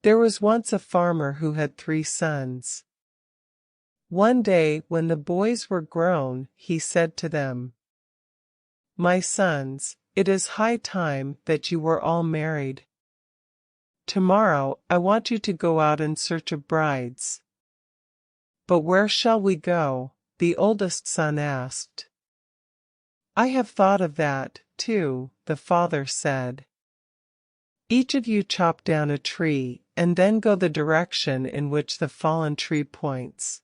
There was once a farmer who had 3 sons. One day, when the boys were grown, he said to them, "My sons, it is high time that you were all married. Tomorrow I want you to go out in search of brides." "But where shall we go?" the oldest son asked. "I have thought of that, too," the father said. "Each of you chop down a tree, and then go the direction in which the fallen tree points.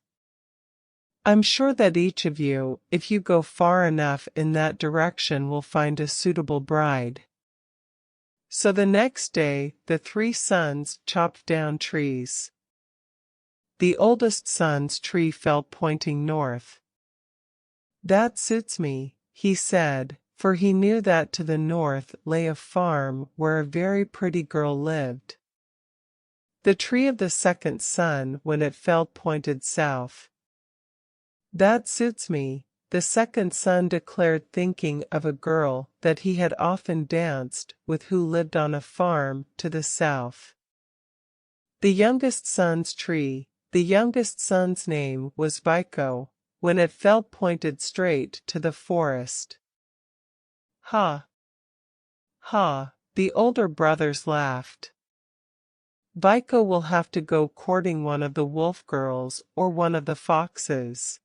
I'm sure that each of you, if you go far enough in that direction, will find a suitable bride." So the next day, the 3 sons chopped down trees. The oldest son's tree fell pointing north. "That suits me," he said, for he knew that to the north lay a farm where a very pretty girl lived. The tree of the second son, when it fell, pointed south. "That suits me," the second son declared, thinking of a girl that he had often danced with who lived on a farm to the south. The youngest son's tree, the youngest son's name was Vico, when it fell pointed straight to the forest. "Ha! Ha!" the older brothers laughed. "Vico will have to go courting one of the wolf girls or one of the foxes."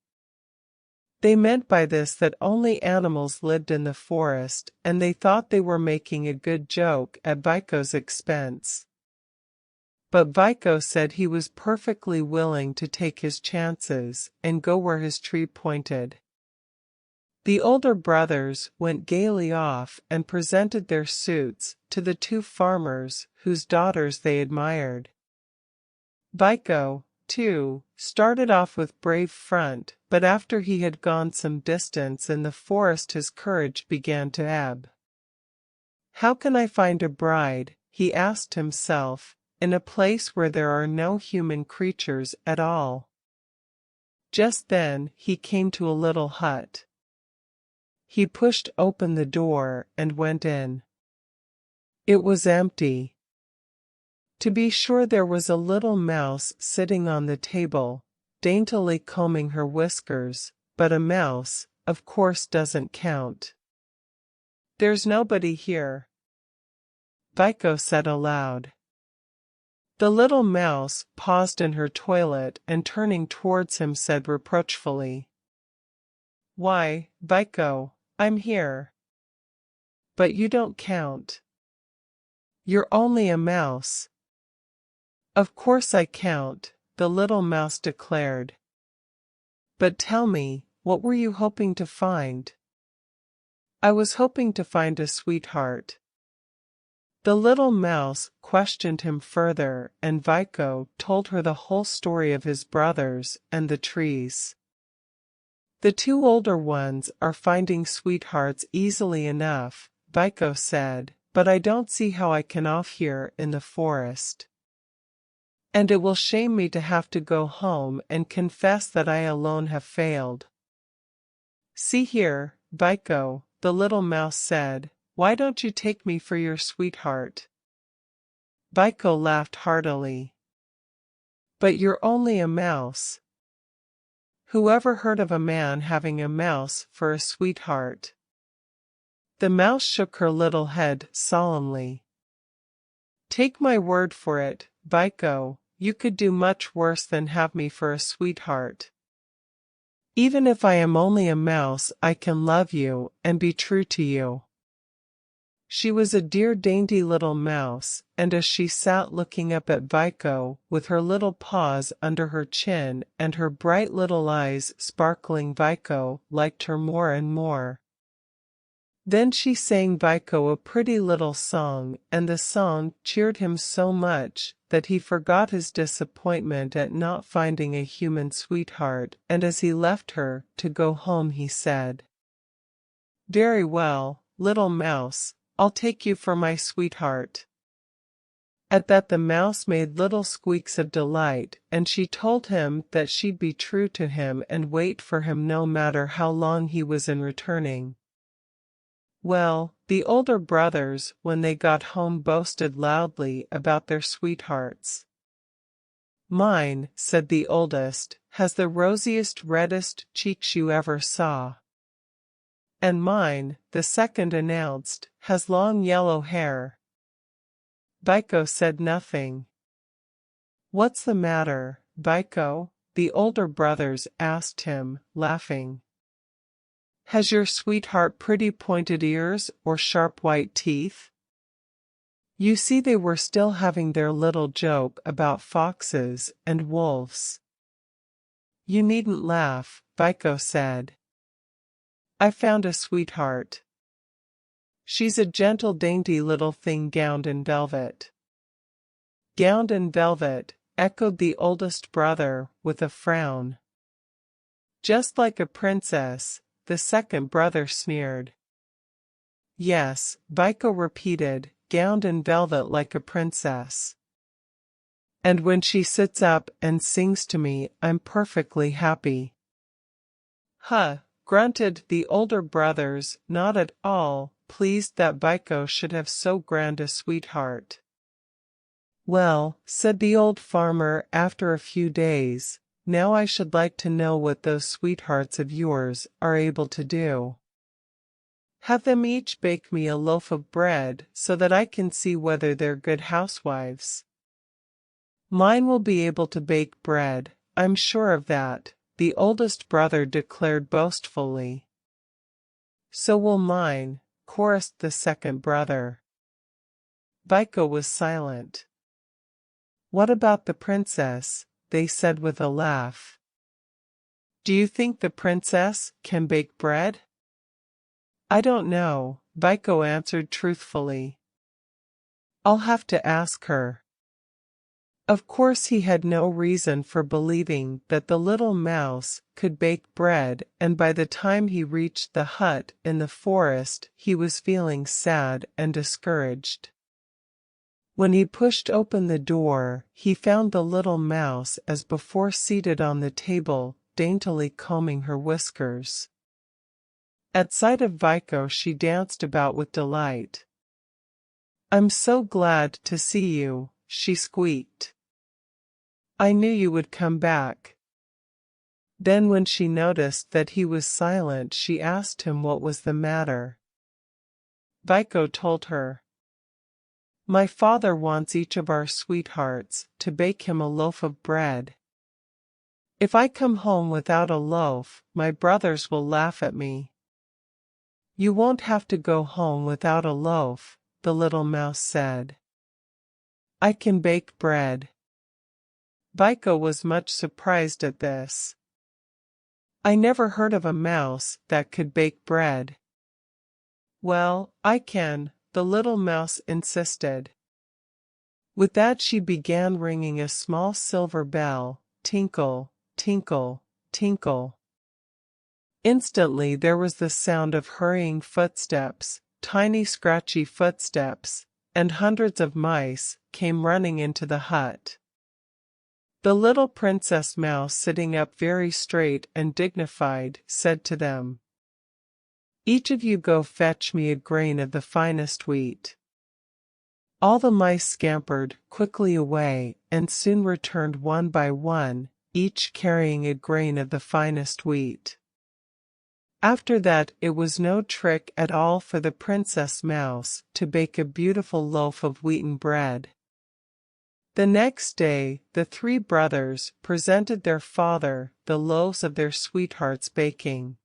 They meant by this that only animals lived in the forest, and they thought they were making a good joke at Vico's expense. But Vico said he was perfectly willing to take his chances and go where his tree pointed. The older brothers went gaily off and presented their suits to the 2 farmers whose daughters they admired. Vico, too, started off with brave front, but after he had gone some distance in the forest his courage began to ebb. "How can I find a bride," he asked himself, "in a place where there are no human creatures at all?" Just then he came to a little hut. He pushed open the door and went in. It was empty. To be sure, there was a little mouse sitting on the table, daintily combing her whiskers, but a mouse, of course, doesn't count. "There's nobody here," Vico said aloud. The little mouse paused in her toilet and, turning towards him, said reproachfully, "Why, Vico, I'm here." "But you don't count. You're only a mouse." "Of course I count," the little mouse declared. "But tell me, what were you hoping to find?" "I was hoping to find a sweetheart." The little mouse questioned him further, and Vico told her the whole story of his brothers and the trees. "The 2 older ones are finding sweethearts easily enough," Vico said, "but I don't see how I can off here in the forest. And it will shame me to have to go home and confess that I alone have failed." "See here, Vico," the little mouse said, "why don't you take me for your sweetheart?" Vico laughed heartily. "But you're only a mouse. Whoever heard of a man having a mouse for a sweetheart?" The mouse shook her little head solemnly. "Take my word for it, Vico, you could do much worse than have me for a sweetheart. Even if I am only a mouse, I can love you and be true to you." She was a dear dainty little mouse, and as she sat looking up at Vico, with her little paws under her chin and her bright little eyes sparkling, Vico liked her more and more. Then she sang Vico a pretty little song, and the song cheered him so much that he forgot his disappointment at not finding a human sweetheart, and as he left her to go home he said, "Very well, little mouse, I'll take you for my sweetheart." At that the mouse made little squeaks of delight, and she told him that she'd be true to him and wait for him no matter how long he was in returning. Well, the older brothers, when they got home, boasted loudly about their sweethearts. "Mine," said the oldest, "has the rosiest, reddest cheeks you ever saw." "And mine," the second announced, "has long yellow hair." Biko said nothing. "What's the matter, Biko?" the older brothers asked him, laughing. "Has your sweetheart pretty pointed ears or sharp white teeth?" You see, they were still having their little joke about foxes and wolves. "You needn't laugh," Biko said. "I found a sweetheart. She's a gentle, dainty little thing gowned in velvet." "Gowned in velvet," echoed the oldest brother, with a frown. "Just like a princess," the second brother sneered. "Yes," Biko repeated, "gowned in velvet like a princess. And when she sits up and sings to me, I'm perfectly happy." "Huh," grunted the older brothers, not at all pleased that Biko should have so grand a sweetheart. "Well," said the old farmer after a few days, "now I should like to know what those sweethearts of yours are able to do. Have them each bake me a loaf of bread so that I can see whether they're good housewives." "Mine will be able to bake bread, I'm sure of that," the oldest brother declared boastfully. "So will mine," chorused the second brother. Biko was silent. "What about the princess?" they said with a laugh. "Do you think the princess can bake bread?" "I don't know," Biko answered truthfully. "I'll have to ask her." Of course he had no reason for believing that the little mouse could bake bread, and by the time he reached the hut in the forest he was feeling sad and discouraged. When he pushed open the door, he found the little mouse as before, seated on the table, daintily combing her whiskers. At sight of Biko she danced about with delight. "I'm so glad to see you," she squeaked. "I knew you would come back." Then when she noticed that he was silent, she asked him what was the matter. Biko told her. "My father wants each of our sweethearts to bake him a loaf of bread. If I come home without a loaf, my brothers will laugh at me." "You won't have to go home without a loaf," the little mouse said. "I can bake bread." Biko was much surprised at this. "I never heard of a mouse that could bake bread." "Well, I can," the little mouse insisted. With that she began ringing a small silver bell, tinkle, tinkle, tinkle. Instantly there was the sound of hurrying footsteps, tiny scratchy footsteps, and hundreds of mice came running into the hut. The little Princess Mouse, sitting up very straight and dignified, said to them, "Each of you go fetch me a grain of the finest wheat." All the mice scampered quickly away and soon returned one by one, each carrying a grain of the finest wheat. After that it was no trick at all for the Princess Mouse to bake a beautiful loaf of wheaten bread. The next day the three brothers presented their father the loaves of their sweethearts' baking.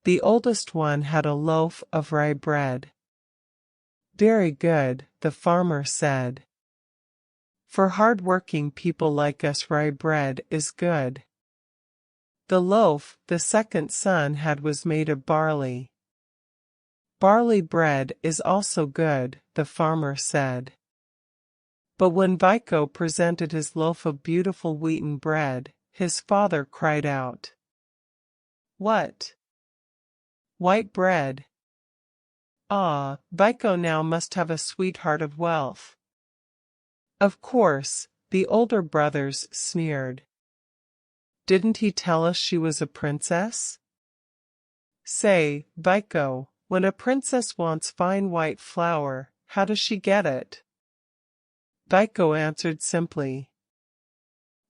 The oldest one had a loaf of rye bread. "Very good," the farmer said. "For hard-working people like us, rye bread is good." The loaf the second son had was made of barley. "Barley bread is also good," the farmer said. But when Biko presented his loaf of beautiful wheaten bread, his father cried out, "What? White bread? Ah, Biko now must have a sweetheart of wealth." Of course, the older brothers sneered. "Didn't he tell us she was a princess? Say, Biko, when a princess wants fine white flour, how does she get it? Vaiko answered simply.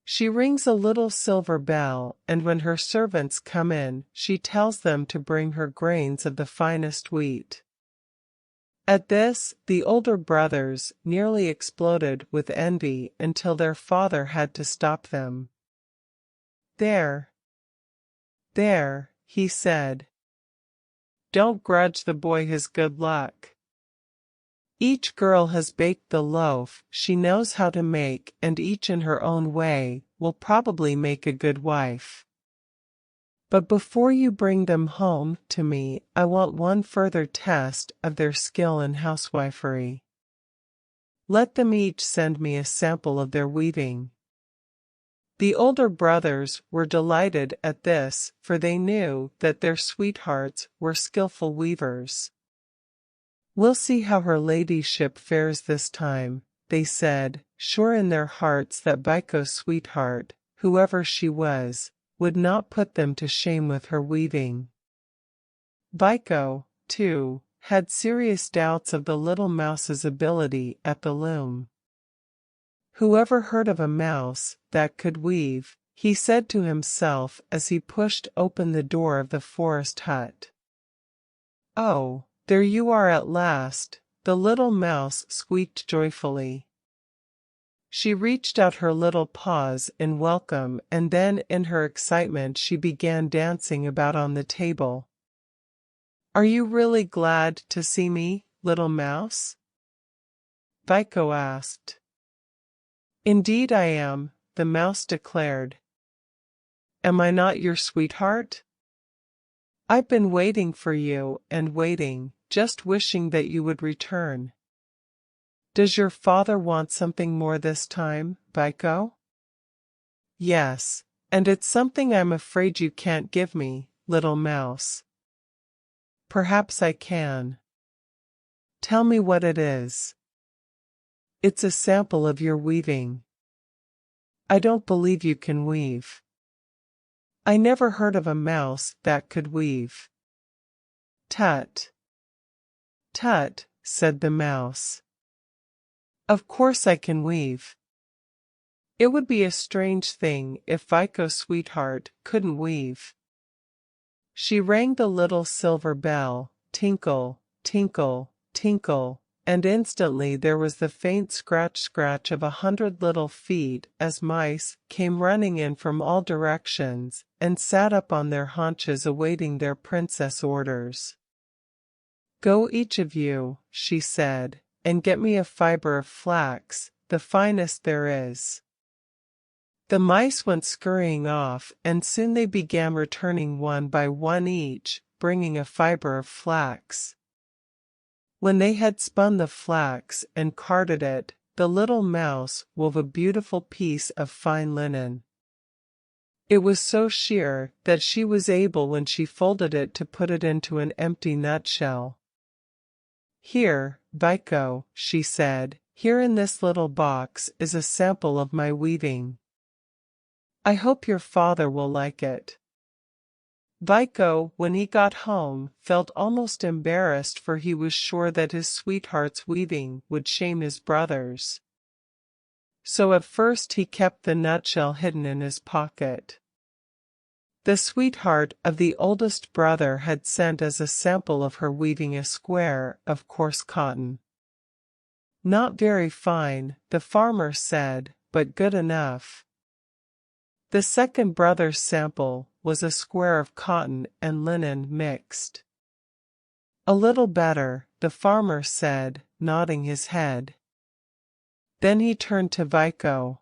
She rings a little silver bell, and when her servants come in, she tells them to bring her grains of the finest wheat. At this, the older brothers nearly exploded with envy until their father had to stop them. There, he said. Don't grudge the boy his good luck. Each girl has baked the loaf she knows how to make, and each in her own way will probably make a good wife. But before you bring them home to me, I want one further test of their skill in housewifery. Let them each send me a sample of their weaving. The older brothers were delighted at this, for they knew that their sweethearts were skillful weavers. We'll see how her ladyship fares this time, they said, sure in their hearts that Vaiko's sweetheart, whoever she was, would not put them to shame with her weaving. Vaiko, too, had serious doubts of the little mouse's ability at the loom. Whoever heard of a mouse that could weave, he said to himself as he pushed open the door of the forest hut. Oh, there you are at last, the little mouse squeaked joyfully. She reached out her little paws in welcome, and then in her excitement she began dancing about on the table. Are you really glad to see me, little mouse? Vaiko asked. Indeed I am, the mouse declared. Am I not your sweetheart? I've been waiting for you and waiting, just wishing that you would return. Does your father want something more this time, Vaiko? Yes, and it's something I'm afraid you can't give me, little mouse. Perhaps I can. Tell me what it is. It's a sample of your weaving. I don't believe you can weave. I never heard of a mouse that could weave. Tut. Tut, said the mouse. Of course I can weave. It would be a strange thing if Vaiko's sweetheart couldn't weave. She rang the little silver bell, tinkle, tinkle, tinkle, and instantly there was the faint scratch-scratch of 100 little feet as mice came running in from all directions and sat up on their haunches awaiting their princess orders. Go each of you, she said, and get me a fiber of flax, the finest there is. The mice went scurrying off, and soon they began returning one by one each, bringing a fiber of flax. When they had spun the flax and carded it, the little mouse wove a beautiful piece of fine linen. It was so sheer that she was able when she folded it to put it into an empty nutshell. Here, Vaiko, she said, here in this little box is a sample of my weaving. I hope your father will like it. Vaiko, when he got home, felt almost embarrassed, for he was sure that his sweetheart's weaving would shame his brothers. So at first he kept the nutshell hidden in his pocket. The sweetheart of the oldest brother had sent as a sample of her weaving a square of coarse cotton. Not very fine, the farmer said, but good enough. The second brother's sample was a square of cotton and linen mixed. A little better, the farmer said, nodding his head. Then he turned to Vaiko.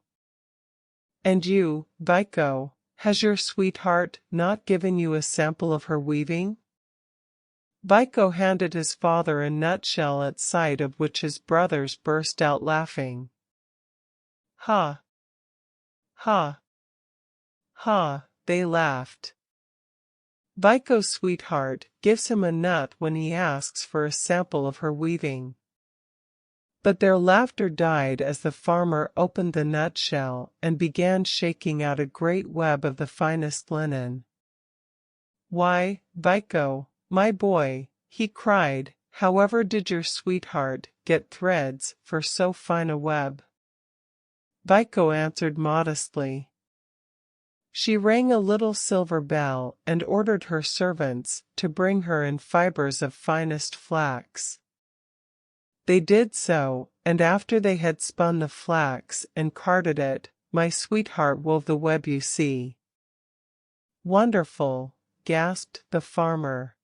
And you, Vaiko, has your sweetheart not given you a sample of her weaving? Vaiko handed his father a nutshell, at sight of which his brothers burst out laughing. Ha! Ha! Ha! They laughed. Vaiko's sweetheart gives him a nut when he asks for a sample of her weaving. But their laughter died as the farmer opened the nutshell and began shaking out a great web of the finest linen. Why, Vaiko, my boy, he cried, "however did your sweetheart get threads for so fine a web?" Vico answered modestly. She rang a little silver bell and ordered her servants to bring her in fibers of finest flax. They did so, and after they had spun the flax and carded it, my sweetheart wove the web you see. "Wonderful," gasped the farmer.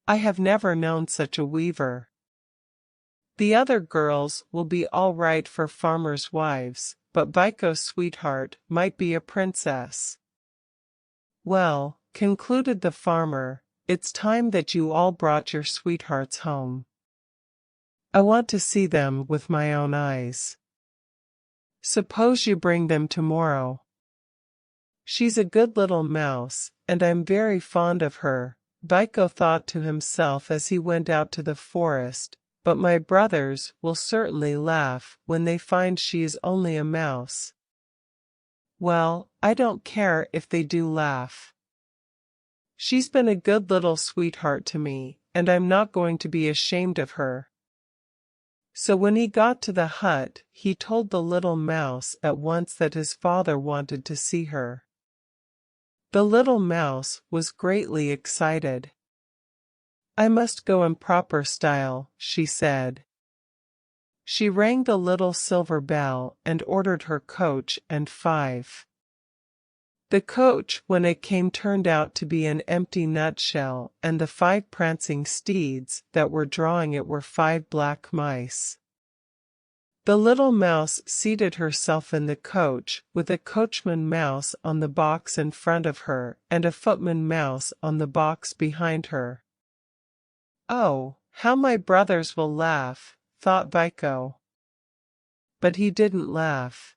"I have never known such a weaver." The other girls will be all right for farmers' wives, but Vico's sweetheart might be a princess. "Well," concluded the farmer, "it's time that you all brought your sweethearts home. I want to see them with my own eyes. Suppose you bring them tomorrow. She's a good little mouse, and I'm very fond of her," Vico thought to himself as he went out to the forest, "but my brothers will certainly laugh when they find she is only a mouse. Well, I don't care if they do laugh. She's been a good little sweetheart to me, and I'm not going to be ashamed of her." So when he got to the hut, he told the little mouse at once that his father wanted to see her. The little mouse was greatly excited. "I must go in proper style," she said. She rang the little silver bell and ordered her coach and 5. The coach when it came turned out to be an empty nutshell, and the 5 prancing steeds that were drawing it were 5 black mice. The little mouse seated herself in the coach, with a coachman mouse on the box in front of her and a footman mouse on the box behind her. "Oh, how my brothers will laugh," thought Vico. But he didn't laugh.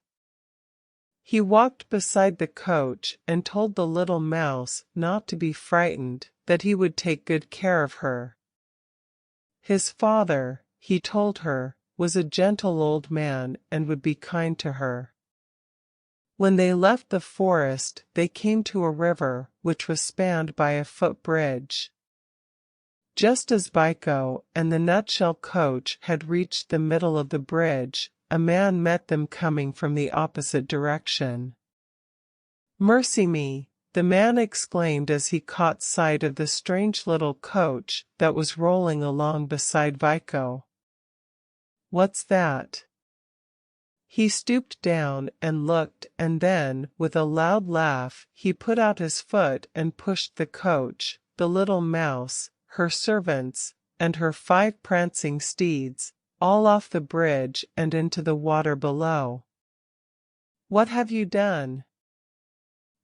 He walked beside the coach and told the little mouse not to be frightened, that he would take good care of her. His father, he told her, was a gentle old man and would be kind to her. When they left the forest, they came to a river which was spanned by a footbridge. Just as Vico and the nutshell coach had reached the middle of the bridge, a man met them coming from the opposite direction. "Mercy me!" the man exclaimed as he caught sight of the strange little coach that was rolling along beside Vico. "What's that?" He stooped down and looked, and then, with a loud laugh, he put out his foot and pushed the coach, the little mouse, her servants, and her 5 prancing steeds, all off the bridge and into the water below. "What have you done?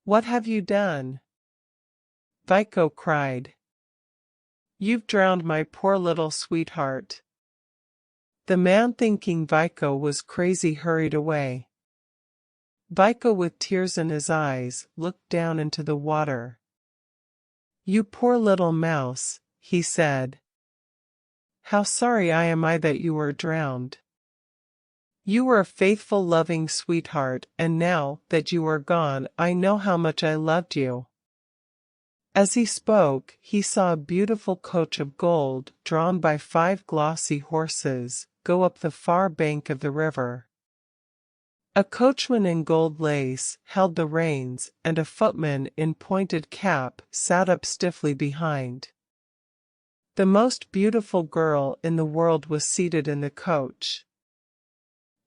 What have you done?" Vico cried. "You've drowned my poor little sweetheart." The man, thinking Vico was crazy, hurried away. Vico, with tears in his eyes, looked down into the water. "You poor little mouse," he said. "How sorry I am that you were drowned. You were a faithful, loving sweetheart, and now that you are gone, I know how much I loved you." As he spoke, he saw a beautiful coach of gold, drawn by 5 glossy horses, go up the far bank of the river. A coachman in gold lace held the reins, and a footman in pointed cap sat up stiffly behind. The most beautiful girl in the world was seated in the coach.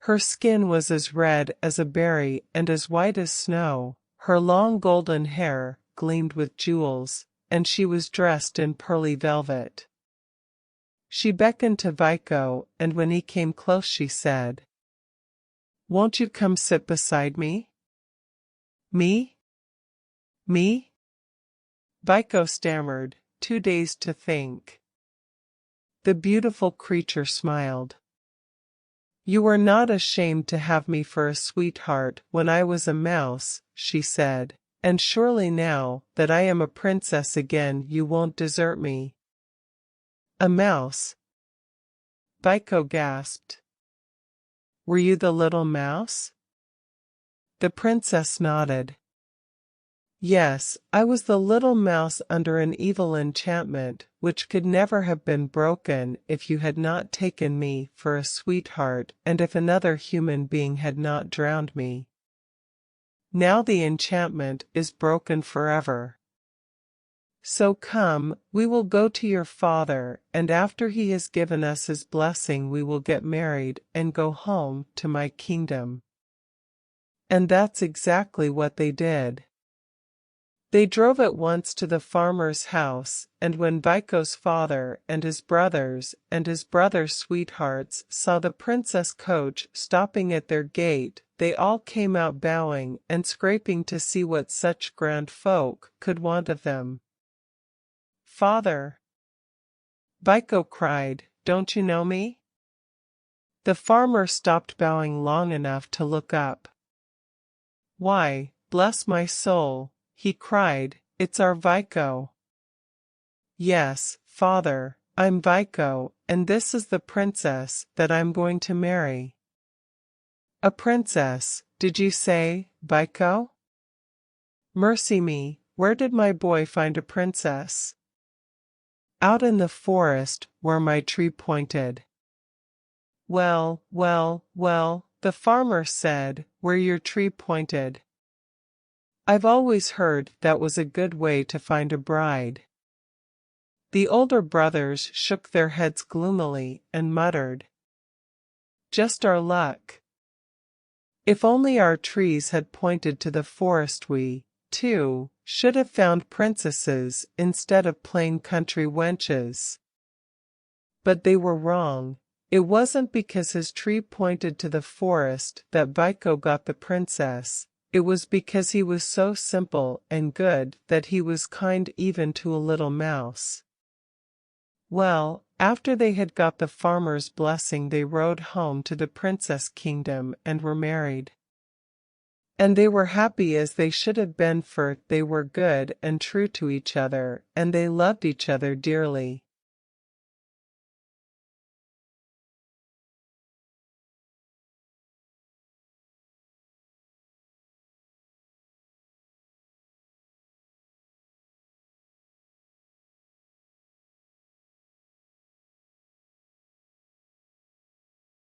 Her skin was as red as a berry and as white as snow, her long golden hair gleamed with jewels, and she was dressed in pearly velvet. She beckoned to Vico, and when he came close she said, "Won't you come sit beside me?" "Me? Me?" Vico stammered, too dazed to think. The beautiful creature smiled. "You were not ashamed to have me for a sweetheart when I was a mouse," she said, "and surely now that I am a princess again you won't desert me." "A mouse?" Vico gasped. "Were you the little mouse?" The princess nodded. Yes, I was the little mouse under an evil enchantment, which could never have been broken if you had not taken me for a sweetheart and if another human being had not drowned me. Now the enchantment is broken forever. So come, we will go to your father, and after he has given us his blessing we will get married and go home to my kingdom. And that's exactly what they did. They drove at once to the farmer's house, and when Vico's father and his brothers and his brothers' sweethearts saw the princess coach stopping at their gate, they all came out bowing and scraping to see what such grand folk could want of them. "Father," Vico cried, "don't you know me?" The farmer stopped bowing long enough to look up. "Why, bless my soul," he cried, "it's our Vico." "Yes, father, I'm Vico, and this is the princess that I'm going to marry." "A princess, did you say, Vico?" "Mercy me, where did my boy find a princess?" "Out in the forest, where my tree pointed." "Well, well, well," the farmer said, "where your tree pointed. I've always heard that was a good way to find a bride." The older brothers shook their heads gloomily and muttered, "Just our luck. If only our trees had pointed to the forest we, too, should have found princesses instead of plain country wenches." But they were wrong. It wasn't because his tree pointed to the forest that Vico got the princess. It was because he was so simple and good that he was kind even to a little mouse. Well, after they had got the farmer's blessing they rode home to the princess kingdom and were married. And they were happy as they should have been, for they were good and true to each other, and they loved each other dearly.